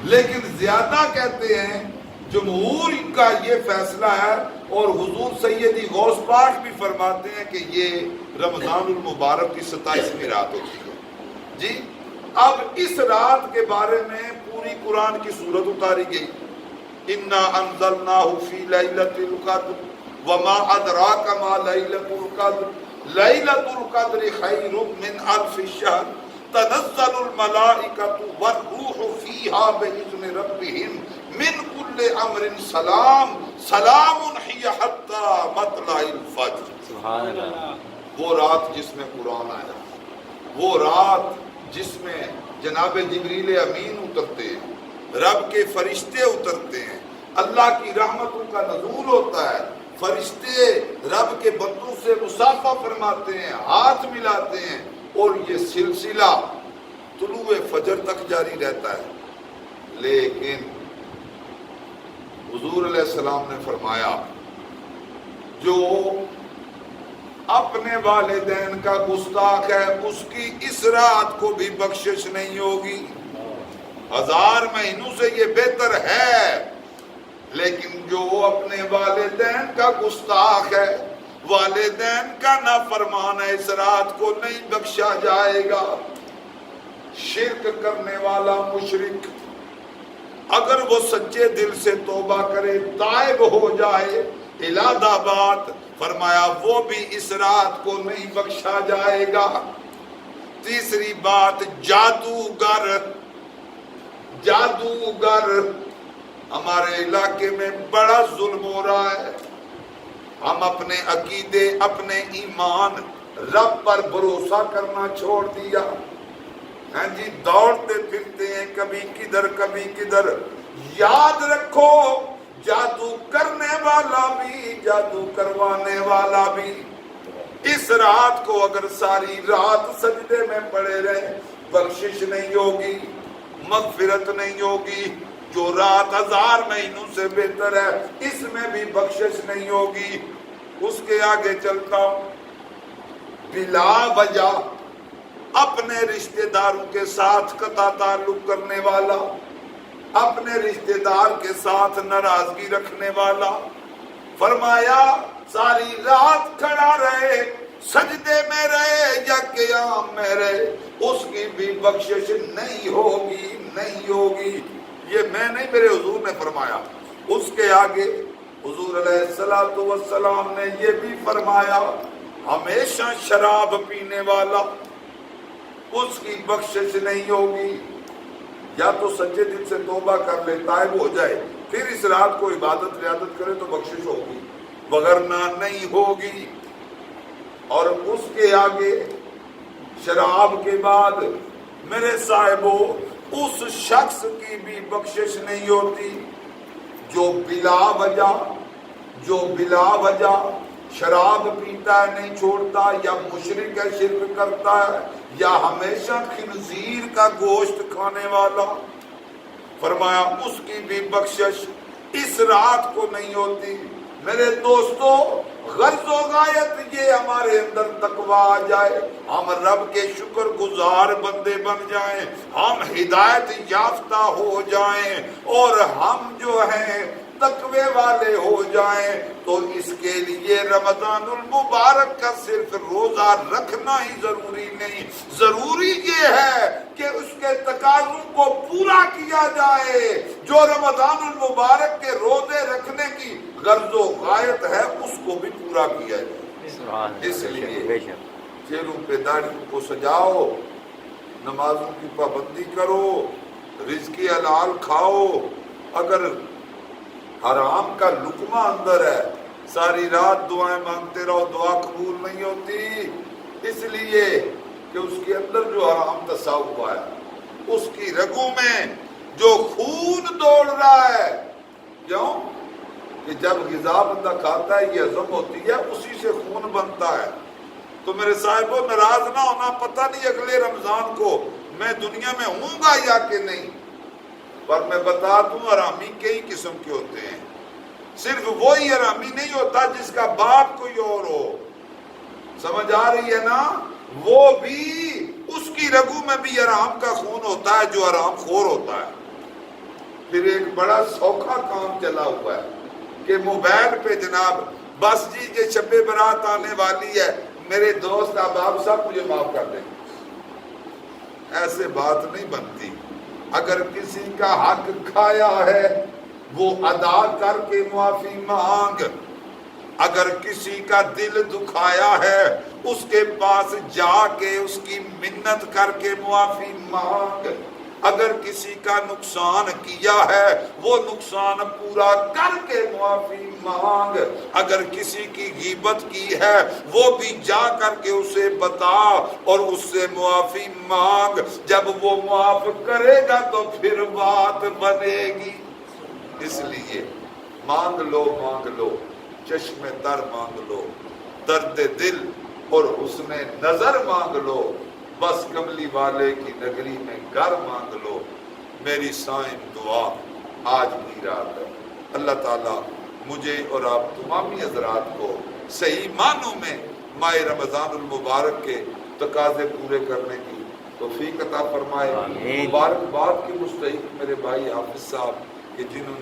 لیکن زیادہ کہتے ہیں جمہور کا یہ فیصلہ ہے، اور حضور سیدی غوث پاک بھی فرماتے ہیں کہ یہ رمضان المبارک کی 27ویں رات ہوتی ہے جی۔ اب اس رات کے بارے میں پوری قرآن کی سورت اتاری گئی، انا انزلناہ فی لیلۃ القدر وما ادراک ما لیلۃ القدر لیلۃ القدر خیر من الف شہر تنزل الملائکۃ والروح فیہا بإذن ربہم من کل امر سلام سلام ہی حتی مطلع الفجر۔ سبحان اللہ۔ وہ رات جس میں قرآن آیا، وہ رات جس میں جناب جبریل امین اترتے ہیں، رب کے فرشتے اترتے ہیں، اللہ کی رحمتوں کا نزول ہوتا ہے، فرشتے رب کے بندوں سے مصافحہ فرماتے ہیں، ہاتھ ملاتے ہیں، اور یہ سلسلہ طلوع فجر تک جاری رہتا ہے۔ لیکن حضور علیہ السلام نے فرمایا جو اپنے والدین کا گستاخ ہے اس کی اس رات کو بھی بخشش نہیں ہوگی۔ 1000 مہینوں سے یہ بہتر ہے، لیکن جو اپنے والدین کا گستاخ ہے، والدین کا نافرمان ہے، اس رات کو نہیں بخشا جائے گا۔ شرک کرنے والا مشرک اگر وہ سچے دل سے توبہ کرے، تائب ہو جائے، الہ آباد فرمایا وہ بھی اس رات کو نہیں بخشا جائے گا۔ تیسری بات، جادوگر ہمارے علاقے میں بڑا ظلم ہو رہا ہے۔ ہم اپنے عقیدے، اپنے ایمان، رب پر بھروسہ کرنا چھوڑ دیا، ہاں جی، دوڑتے پھرتے ہیں کبھی کدھر کبھی کدھر۔ یاد رکھو جادو کرنے والا بھی، جادو کروانے والا بھی، اس رات کو اگر ساری رات سجدے میں پڑے رہے بخشش نہیں ہوگی، مغفرت نہیں ہوگی۔ جو رات 1000 مہینوں سے بہتر ہے اس میں بھی بخشش نہیں ہوگی۔ اس کے آگے چلتا ہوں، بلا وجہ اپنے رشتہ داروں کے ساتھ قطع تعلق کرنے والا، اپنے رشتہ دار کے ساتھ ناراضگی رکھنے والا، فرمایا ساری رات کھڑا رہے، سجدے میں رہے یا قیام میں رہے، اس کی بھی بخشش نہیں ہوگی، نہیں ہوگی۔ یہ میں نہیں، میرے حضور نے فرمایا۔ اس کے آگے حضور علیہ السلام نے یہ بھی فرمایا، ہمیشہ شراب پینے والا، اس کی بخشش نہیں ہوگی۔ یا تو سچے دل سے توبہ کر لے، تائب ہو جائے، پھر اس رات کو عبادت ریاضت کرے تو بخشش ہوگی، وگرنہ نہیں ہوگی۔ اور اس کے آگے شراب کے بعد میرے صاحبو اس شخص کی بھی بخشش نہیں ہوتی جو بلا وجہ شراب پیتا ہے نہیں چھوڑتا، یا مشرک ہے شرک کرتا ہے، یا ہمیشہ خنزیر کا گوشت کھانے والا، فرمایا اس کی بھی بخشش اس رات کو نہیں ہوتی۔ میرے دوستو، غرض و غایت یہ ہمارے اندر تقویٰ آ جائے، ہم رب کے شکر گزار بندے بن جائیں، ہم ہدایت یافتہ ہو جائیں، اور ہم جو ہیں تقوی والے ہو جائیں، تو اس کے لیے رمضان المبارک کا صرف روزہ رکھنا ہی ضروری نہیں، ضروری یہ ہے کہ اس کے تقاضوں کو پورا کیا جائے۔ جو رمضان المبارک کے روزے رکھنے کی غرض و غایت ہے اس کو بھی پورا کیا جائے۔ اس لیے چہروں پہ داڑھیوں کو سجاؤ، نمازوں کی پابندی کرو، رزق حلال کھاؤ۔ اگر حرام کا لقمہ اندر ہے، ساری رات دعائیں مانگتے رہو، دعا قبول نہیں ہوتی، اس لیے کہ اس کے اندر جو حرام دسا ہوا ہے، اس کی رگوں میں جو خون دوڑ رہا ہے۔ کیوں کہ جب غذا بندہ کھاتا ہے یہ ہضم ہوتی ہے، اسی سے خون بنتا ہے۔ تو میرے صاحبوں ناراض نہ ہونا، پتہ نہیں اگلے رمضان کو میں دنیا میں ہوں گا یا کہ نہیں، پر میں بتا دوں حرامی کئی قسم کے ہوتے ہیں۔ صرف وہی حرامی نہیں ہوتا جس کا باپ کوئی اور ہو، سمجھ آ رہی ہے نا؟ وہ بھی اس کی رگوں میں بھی حرام کا خون ہوتا ہے جو حرام خور ہوتا ہے۔ پھر ایک بڑا سوکھا کام چلا ہوا ہے کہ موبائل پہ جناب بس جی یہ شب برات آنے والی ہے، میرے دوست احباب صاحب مجھے معاف کر دیں، ایسے بات نہیں بنتی۔ اگر کسی کا حق کھایا ہے وہ ادا کر کے معافی مانگ، اگر کسی کا دل دکھایا ہے اس کے پاس جا کے اس کی منت کر کے معافی مانگ، اگر کسی کا نقصان کیا ہے وہ نقصان پورا کر کے معافی مانگ، اگر کسی کی غیبت کی ہے وہ بھی جا کر کے اسے بتا اور اس سے معافی مانگ، جب وہ معاف کرے گا تو پھر بات بنے گی۔ اس لیے مانگ لو، چشم تر مانگ لو، درد دل اور حسن نظر مانگ لو، بس کملی والے کی نگری میں گھر مانگ لو۔ میری صائم دعا آج کی رات ہے، اللہ تعالیٰ مجھے اور آپ تمامی حضرات کو صحیح معنوں میں ماہ رمضان المبارک کے تقاضے پورے کرنے کی توفیق عطا فرمائے۔ مبارکباد کے مستحق میرے بھائی حافظ صاحب کہ جنہوں نے